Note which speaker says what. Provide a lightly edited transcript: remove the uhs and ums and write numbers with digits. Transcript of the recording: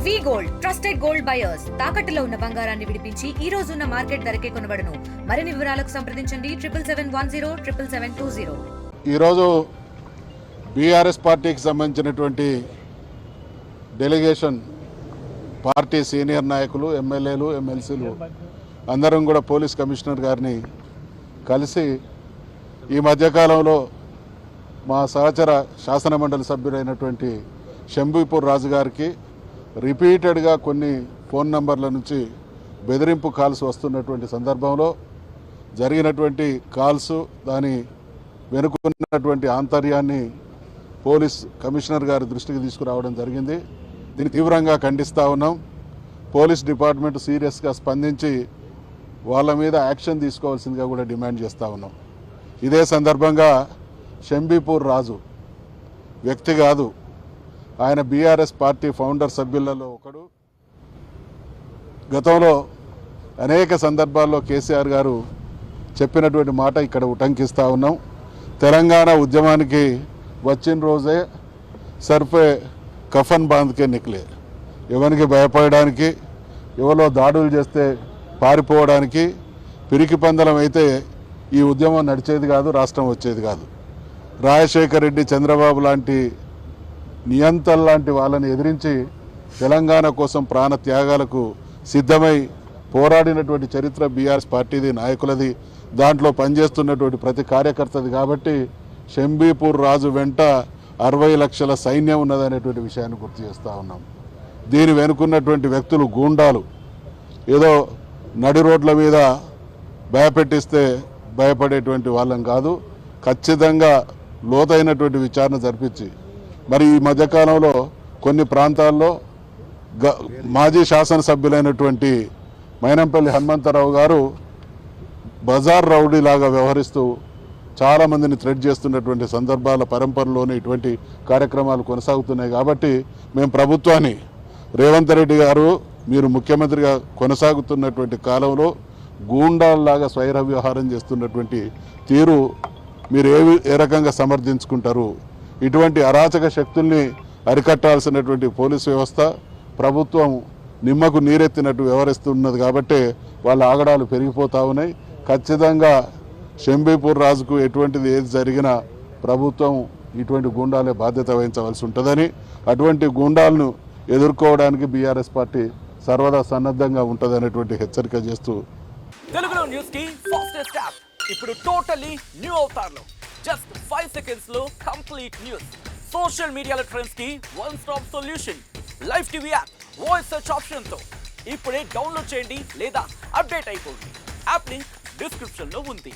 Speaker 1: వి gold trusted gold buyers తాకట్టులో ఉన్న బంగారాన్ని విడిపించి ఈ రోజు ఉన్న మార్కెట్ ధరకే కొనబడును. మరిన్ని వివరాలకు సంప్రదించండి 7710777720.
Speaker 2: ఈరోజు బీఆర్ఎస్ పార్టీకి సంబంధించినటువంటి డెలిగేషన్ పార్టీ సీనియర్ నాయకులు, ఎమ్మెల్యేలు, ఎమ్మెల్సీలు అందరం కూడా పోలీస్ కమిషనర్ గారిని కలిసి ఈ మధ్యకాలంలో మా సహచర శాసనమండలి సభ్యుడైనటువంటి శంభీపూర్ రాజు గారికి రిపీటెడ్గా కొన్ని ఫోన్ నంబర్ల నుంచి బెదిరింపు కాల్స్ వస్తున్నటువంటి సందర్భంలో జరిగినటువంటి కాల్స్, దాని వెనుకున్నటువంటి ఆంతర్యాన్ని పోలీస్ కమిషనర్ గారి దృష్టికి తీసుకురావడం జరిగింది. దీన్ని తీవ్రంగా ఖండిస్తూ ఉన్నాం. పోలీస్ డిపార్ట్మెంట్ సీరియస్గా స్పందించి వాళ్ళ మీద యాక్షన్ తీసుకోవాల్సిందిగా కూడా డిమాండ్ చేస్తూ ఉన్నాం. ఇదే సందర్భంగా శంభీపూర్ రాజు వ్యక్తి కాదు, ఆయన బీఆర్ఎస్ పార్టీ ఫౌండర్ సభ్యులలో ఒకడు. గతంలో అనేక సందర్భాల్లో కేసీఆర్ గారు చెప్పినటువంటి మాట ఇక్కడ ఉటంకిస్తూ ఉన్నాం. తెలంగాణ ఉద్యమానికి వచ్చిన రోజే సర్ఫే కఫన్ బాంధ్కే నిక్లే, ఎవరికి భయపడడానికి, ఎవరో దాడులు చేస్తే పారిపోవడానికి పిరికి పందలం అయితే ఈ ఉద్యమం నడిచేది కాదు, రాష్ట్రం వచ్చేది కాదు. రాజశేఖర్ రెడ్డి, చంద్రబాబు లాంటి నియంతలు లాంటి వాళ్ళని ఎదిరించి తెలంగాణ కోసం ప్రాణ త్యాగాలకు సిద్ధమై పోరాడినటువంటి చరిత్ర బీఆర్ఎస్ పార్టీది, నాయకులది, దాంట్లో పనిచేస్తున్నటువంటి ప్రతి కార్యకర్తది. కాబట్టి శంభీపూర్ రాజు వెంట 60 లక్షల సైన్యం ఉన్నదనేటువంటి విషయాన్ని గుర్తు చేస్తూ ఉన్నాం. దీని వెనుకున్నటువంటి వ్యక్తులు గూండాలు, ఏదో నడి రోడ్ల మీద భయపెట్టిస్తే భయపడేటువంటి వాళ్ళం కాదు. ఖచ్చితంగా లోతైనటువంటి విచారణ జరిపించి, మరి ఈ మధ్యకాలంలో కొన్ని ప్రాంతాల్లో మాజీ శాసనసభ్యులైనటువంటి మైనంపల్లి హనుమంతరావు గారు బజార్ రౌడీలాగా వ్యవహరిస్తూ చాలామందిని థ్రెట్ చేస్తున్నటువంటి సందర్భాల పరంపరలోనే ఇటువంటి కార్యక్రమాలు కొనసాగుతున్నాయి. కాబట్టి మేము ప్రభుత్వాన్ని, రేవంత్ రెడ్డి గారు మీరు ముఖ్యమంత్రిగా కొనసాగుతున్నటువంటి కాలంలో గూండాల్లాగా స్వైర వ్యవహారం చేస్తున్నటువంటి తీరు మీరు ఏ రకంగా సమర్థించుకుంటారు? ఇటువంటి అరాచక శక్తుల్ని అరికట్టాల్సినటువంటి పోలీసు వ్యవస్థ, ప్రభుత్వం నిమ్మకు నీరెత్తినట్టు వ్యవహరిస్తున్నది. కాబట్టి వాళ్ళ ఆగడాలు పెరిగిపోతూ ఉన్నాయి. ఖచ్చితంగా శంభీపూర్ రాజుకు ఎటువంటిది ఏది జరిగినా ప్రభుత్వం ఇటువంటి గూండాలే బాధ్యత వహించవలసి ఉంటుందని, అటువంటి గూండాలను ఎదుర్కోవడానికి బీఆర్ఎస్ పార్టీ సర్వదా సన్నద్ధంగా ఉంటుందనేటువంటి హెచ్చరిక చేస్తూ
Speaker 3: తెలుగులో న్యూస్ కి ఫాస్టెస్ట్ యాప్ ఇప్పుడు టోటల్లీ న్యూ అవతార్లో జస్ట్ 5 సెకండ్స్ లో కంప్లీట్ న్యూస్. సోషల్ మీడియాలో ట్రెండ్స్ కి one stop solution. Live TV app voice search option తో ఇప్పుడే డౌన్లోడ్ చేయండి లేదా అప్డేట్ అయిపోండి. యాప్ లింక్ డిస్క్రిప్షన్ లో ఉంది.